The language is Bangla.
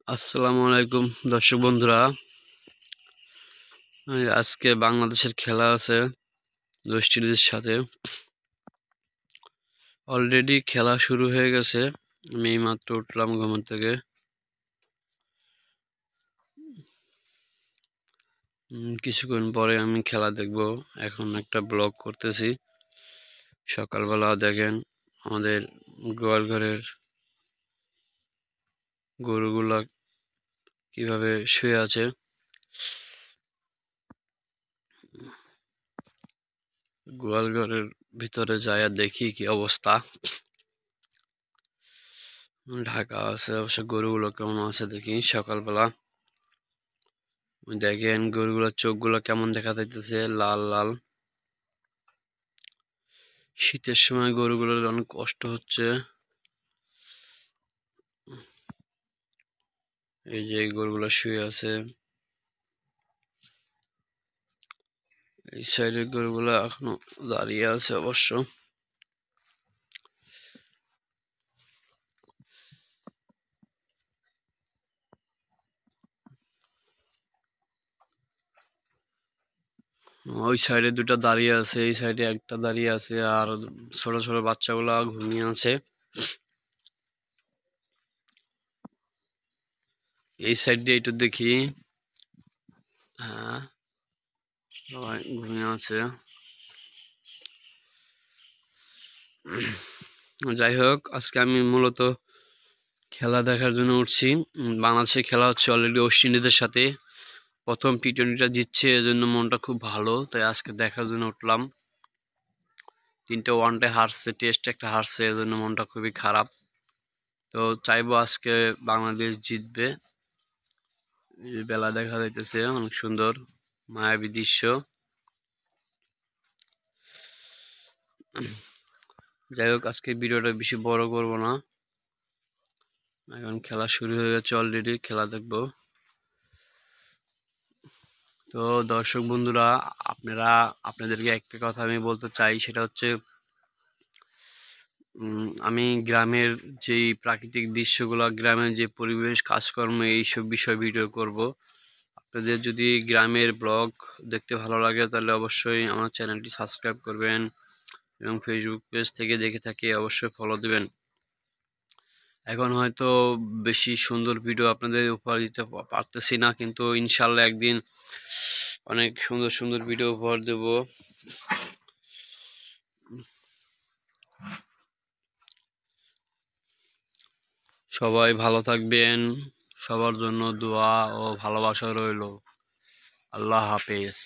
আসসালামু আলাইকুম দর্শক বন্ধুরা। আজকে বাংলাদেশের খেলা আছে ওয়েস্ট ইন্ডিজের সাথে। অলরেডি খেলা শুরু হয়ে গেছে। আমি মাত্র উঠলাম ঘুম থেকে। কিছুক্ষণ পরে আমি খেলা দেখব। এখন একটা ব্লগ করতেছি। সকালবেলা দেখেন আমাদের গোয়াল ঘরের গরুগুলা কিভাবে শুয়ে আছে। গোয়াল ঘরের ভিতরে যায় দেখি কি অবস্থা। ঢাকা আছে অবশ্য, গরুগুলো কেমন আছে দেখি সকালবেলা। দেখেন গরুগুলোর চোখগুলো কেমন দেখা যাইতেছে, লাল লাল। শীতের সময় গরুগুলোর অনেক কষ্ট হচ্ছে। এই যে গরুগুলো শুয়ে আছে, এই সাইডের গরুগুলো এখনো দাঁড়িয়ে আছে অবশ্য। ওই সাইডে দুটো দাঁড়িয়ে আছে, এই সাইডে একটা দাঁড়িয়ে আছে, আর ছোট ছোট বাচ্চাগুলা ঘুমিয়ে আছে। এই সাইড দিয়ে একটু দেখি। হ্যাঁ, সবাই ঘুমিয়ে আছে। যাই হোক, আজকে আমি মূলত খেলা দেখার জন্য উঠছি। বাংলাদেশের খেলা হচ্ছে অলরেডি ওয়েস্ট ইন্ডিজের সাথে। প্রথম টি-20টা জিতছে, এজন্য মনটা খুব ভালো, তাই আজকে দেখার জন্য উঠলাম। 3টে ওয়ানডে হারছে, টেস্ট একটা হারছে, এজন্য মনটা খুবই খারাপ। তো চাইবো আজকে বাংলাদেশ জিতবে। বেলা দেখা যাইতেছে অনেক সুন্দর মায়াবী দৃশ্য। যাই হোক, আজকে ভিডিওটা বেশি বড় করব না। এখন খেলা শুরু হয়ে গেছে, অলরেডি খেলা দেখবো। তো দর্শক বন্ধুরা, আপনাদেরকে একটা কথা আমি বলতে চাই, সেটা হচ্ছে আমি গ্রামের যেই প্রাকৃতিক দৃশ্যগুলো, গ্রামের যে পরিবেশ, কাজকর্ম, এইসব বিষয় ভিডিও করব। আপনাদের যদি গ্রামের ব্লগ দেখতে ভালো লাগে তাহলে অবশ্যই আমার চ্যানেলটি সাবস্ক্রাইব করবেন, এবং ফেসবুক পেজ থেকে দেখে থাকি অবশ্যই ফলো দিবেন। এখন হয়তো বেশি সুন্দর ভিডিও আপনাদের উপহার দিতে পারতেছি না, কিন্তু ইনশাল্লাহ একদিন অনেক সুন্দর সুন্দর ভিডিও উপহার দেব। সবাই ভালো থাকবেন, সবার জন্য দোয়া ও ভালোবাসা রইল। আল্লাহ হাফেজ।